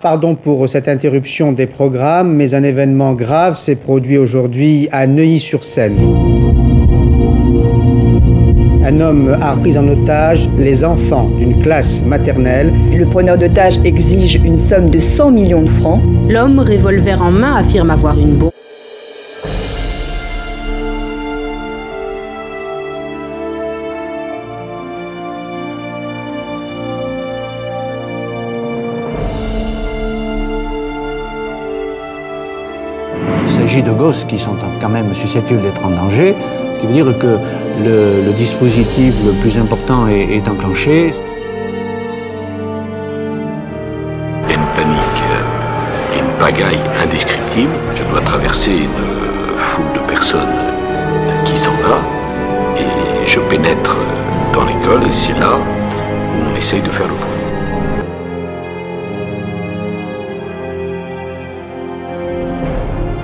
Pardon pour cette interruption des programmes, mais un événement grave s'est produit aujourd'hui à Neuilly-sur-Seine. Un homme a pris en otage les enfants d'une classe maternelle. Le preneur d'otage exige une somme de 100 millions de francs. L'homme, revolver en main, affirme avoir une bombe. Il s'agit de gosses qui sont quand même susceptibles d'être en danger, ce qui veut dire que le dispositif le plus important est enclenché. Une panique, une pagaille indescriptible. Je dois traverser une foule de personnes qui sont là et je pénètre dans l'école et c'est là où on essaye de faire le point.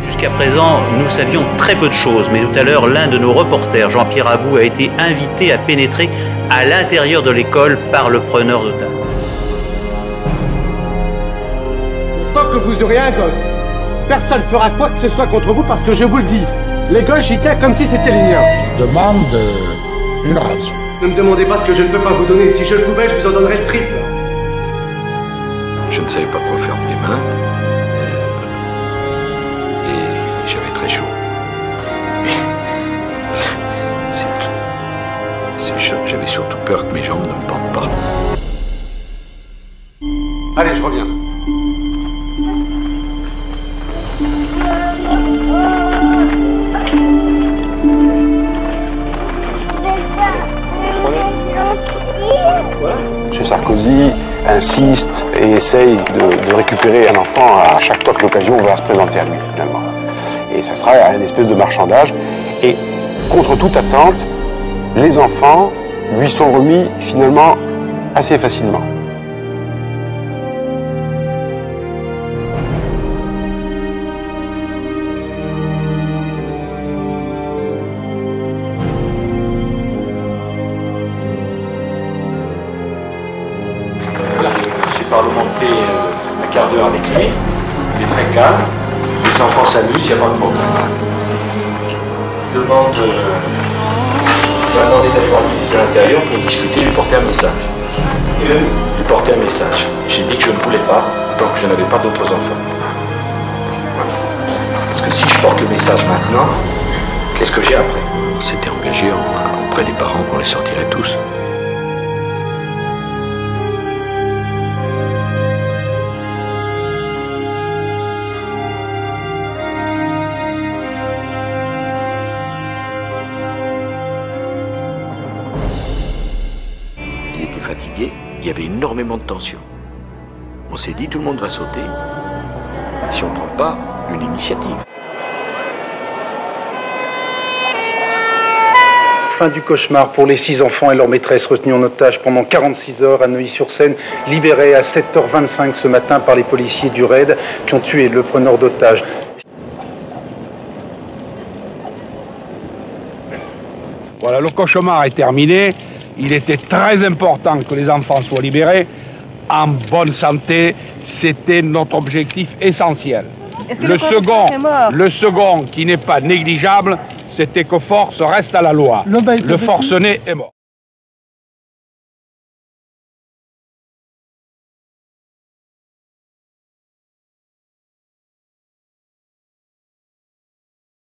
Jusqu'à présent, nous savions très peu de choses, mais tout à l'heure, l'un de nos reporters, Jean-Pierre Abou, a été invité à pénétrer à l'intérieur de l'école par le preneur d'otage. Tant que vous aurez un gosse, personne ne fera quoi que ce soit contre vous parce que je vous le dis, les gosses, j'y tiens comme si c'était les miens. Demande une rançon. Ne me demandez pas ce que je ne peux pas vous donner. Si je le pouvais, je vous en donnerais le triple. Je ne savais pas quoi faire de mes mains. J'avais très chaud. J'avais surtout peur que mes jambes ne me portent pas. Allez, je reviens. M. Sarkozy insiste et essaye de récupérer un enfant à chaque fois que l'occasion va se présenter à lui, finalement. Et ça sera un espèce de marchandage. Et contre toute attente, les enfants lui sont remis finalement assez facilement. J'ai parlementé un quart d'heure avec lui, il est très calme. Les enfants s'amusent, il n'y a pas de problème. Il demande d'aller voir le ministre de l'Intérieur pour discuter, lui porter un message. Lui porter un message. J'ai dit que je ne voulais pas, tant que je n'avais pas d'autres enfants. Parce que si je porte le message maintenant, qu'est-ce que j'ai après? On s'était engagé auprès des parents qu'on les sortirait tous. Il était fatigué, il y avait énormément de tension. On s'est dit, tout le monde va sauter si on ne prend pas une initiative. Fin du cauchemar pour les 6 enfants et leur maîtresse retenus en otage pendant 46 heures à Neuilly-sur-Seine, libérés à 7h25 ce matin par les policiers du RAID qui ont tué le preneur d'otage. Voilà, le cauchemar est terminé. Il était très important que les enfants soient libérés en bonne santé. C'était notre objectif essentiel. Le second, qui n'est pas négligeable, c'était que force reste à la loi. Le forcené est mort.